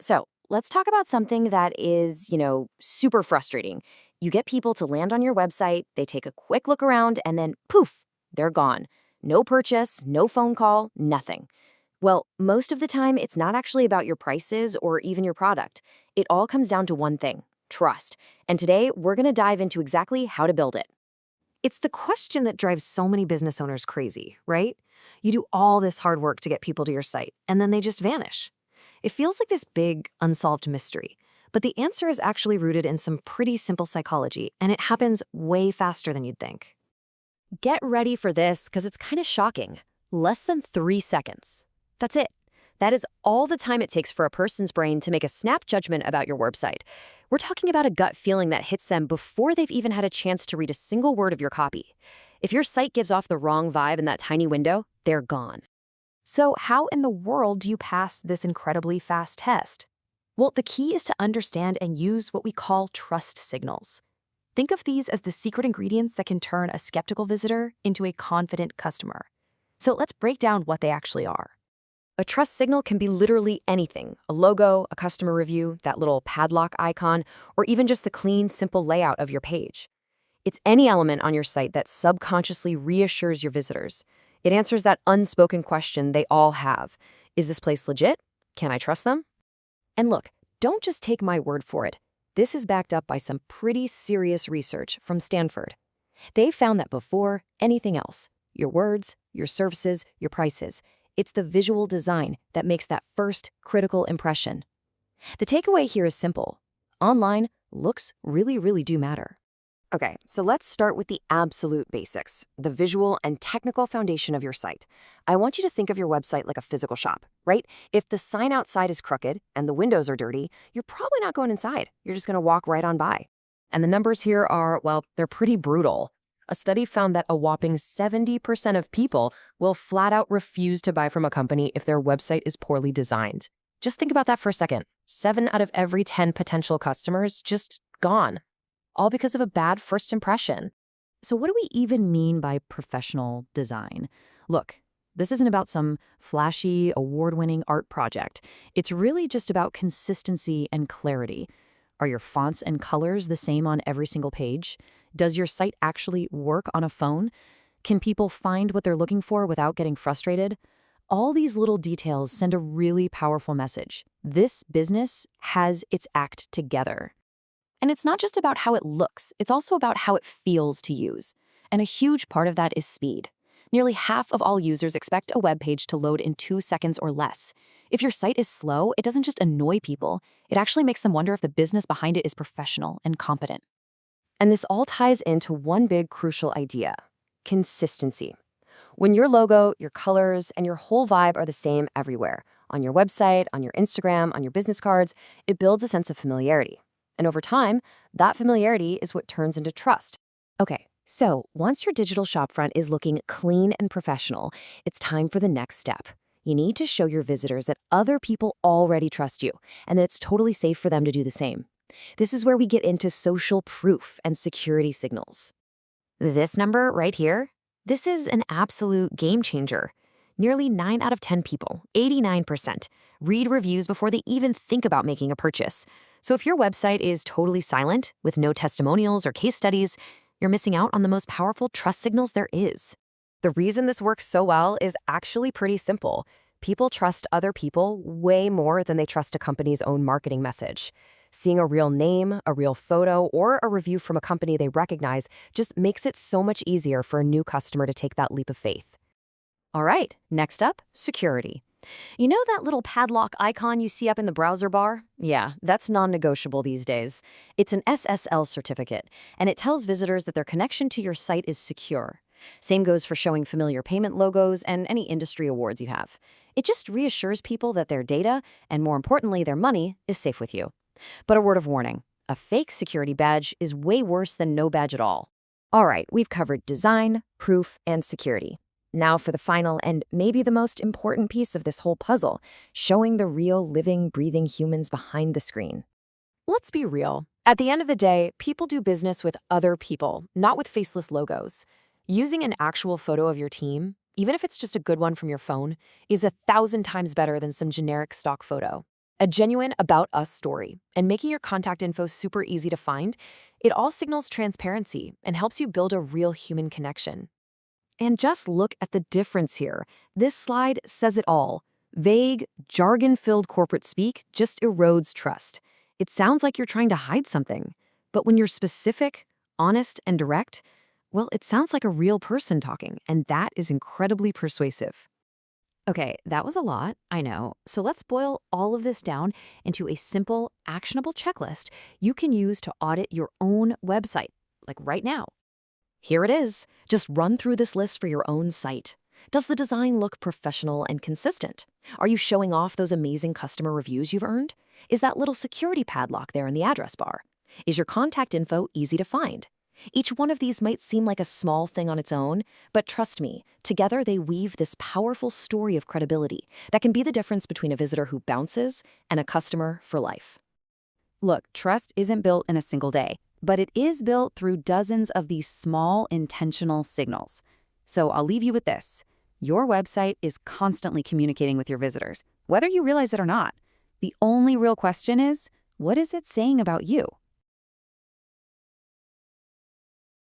So let's talk about something that is, super frustrating. You get people to land on your website, they take a quick look around, and then poof, they're gone. No purchase, no phone call, nothing. Well, most of the time, it's not actually about your prices or even your product. It all comes down to one thing: trust. And today, we're going to dive into exactly how to build it. It's the question that drives so many business owners crazy, right? You do all this hard work to get people to your site, and then they just vanish. It feels like this big, unsolved mystery. But the answer is actually rooted in some pretty simple psychology, and it happens way faster than you'd think. Get ready for this because it's kind of shocking. Less than 3 seconds. That's it. That is all the time it takes for a person's brain to make a snap judgment about your website. We're talking about a gut feeling that hits them before they've even had a chance to read a single word of your copy. If your site gives off the wrong vibe in that tiny window, they're gone. So, how in the world do you pass this incredibly fast test? Well, the key is to understand and use what we call trust signals. Think of these as the secret ingredients that can turn a skeptical visitor into a confident customer. So, let's break down what they actually are. A trust signal can be literally anything: a logo, a customer review, that little padlock icon, or even just the clean, simple layout of your page. It's any element on your site that subconsciously reassures your visitors. It answers that unspoken question they all have: is this place legit? Can I trust them? And look, don't just take my word for it. This is backed up by some pretty serious research from Stanford. They found that before anything else, your words, your services, your prices, it's the visual design that makes that first critical impression. The takeaway here is simple. Online, looks really do matter. Okay, so let's start with the absolute basics, the visual and technical foundation of your site. I want you to think of your website like a physical shop, right? If the sign outside is crooked and the windows are dirty, you're probably not going inside. You're just going to walk right on by. And the numbers here are, well, they're pretty brutal. A study found that a whopping 70% of people will flat out refuse to buy from a company if their website is poorly designed. Just think about that for a second. 7 out of every 10 potential customers just gone, all because of a bad first impression. So, what do we even mean by professional design? Look, this isn't about some flashy, award-winning art project. It's really just about consistency and clarity. Are your fonts and colors the same on every single page? Does your site actually work on a phone? Can people find what they're looking for without getting frustrated? All these little details send a really powerful message. This business has its act together. And it's not just about how it looks, it's also about how it feels to use. And a huge part of that is speed. Nearly half of all users expect a web page to load in 2 seconds or less. If your site is slow, it doesn't just annoy people, it actually makes them wonder if the business behind it is professional and competent. And this all ties into one big crucial idea: consistency. When your logo, your colors, and your whole vibe are the same everywhere, on your website, on your Instagram, on your business cards, it builds a sense of familiarity. And over time, that familiarity is what turns into trust. Okay, so once your digital shopfront is looking clean and professional, it's time for the next step. You need to show your visitors that other people already trust you and that it's totally safe for them to do the same. This is where we get into social proof and security signals. This number right here, this is an absolute game changer. Nearly 9 out of 10 people, 89%, read reviews before they even think about making a purchase. So if your website is totally silent, with no testimonials or case studies, you're missing out on the most powerful trust signals there is. The reason this works so well is actually pretty simple. People trust other people way more than they trust a company's own marketing message. Seeing a real name, a real photo, or a review from a company they recognize just makes it so much easier for a new customer to take that leap of faith. All right, next up, security. You know that little padlock icon you see up in the browser bar? Yeah, that's non-negotiable these days. It's an SSL certificate, and it tells visitors that their connection to your site is secure. Same goes for showing familiar payment logos and any industry awards you have. It just reassures people that their data, and more importantly, their money, is safe with you. But a word of warning: a fake security badge is way worse than no badge at all. All right, we've covered design, proof, and security. Now for the final and maybe the most important piece of this whole puzzle: showing the real, living, breathing humans behind the screen. Let's be real. At the end of the day, people do business with other people, not with faceless logos. Using an actual photo of your team, even if it's just a good one from your phone, is 1,000 times better than some generic stock photo. A genuine About Us story, and making your contact info super easy to find, it all signals transparency and helps you build a real human connection. And just look at the difference here. This slide says it all. Vague, jargon-filled corporate speak just erodes trust. It sounds like you're trying to hide something. But when you're specific, honest, and direct, well, it sounds like a real person talking, and that is incredibly persuasive. Okay, that was a lot, I know. So let's boil all of this down into a simple, actionable checklist you can use to audit your own website, like right now. Here it is. Just run through this list for your own site. Does the design look professional and consistent? Are you showing off those amazing customer reviews you've earned? Is that little security padlock there in the address bar? Is your contact info easy to find? Each one of these might seem like a small thing on its own, but trust me, together they weave this powerful story of credibility that can be the difference between a visitor who bounces and a customer for life. Look, trust isn't built in a single day, but it is built through dozens of these small, intentional signals. So I'll leave you with this. Your website is constantly communicating with your visitors, whether you realize it or not. The only real question is, what is it saying about you?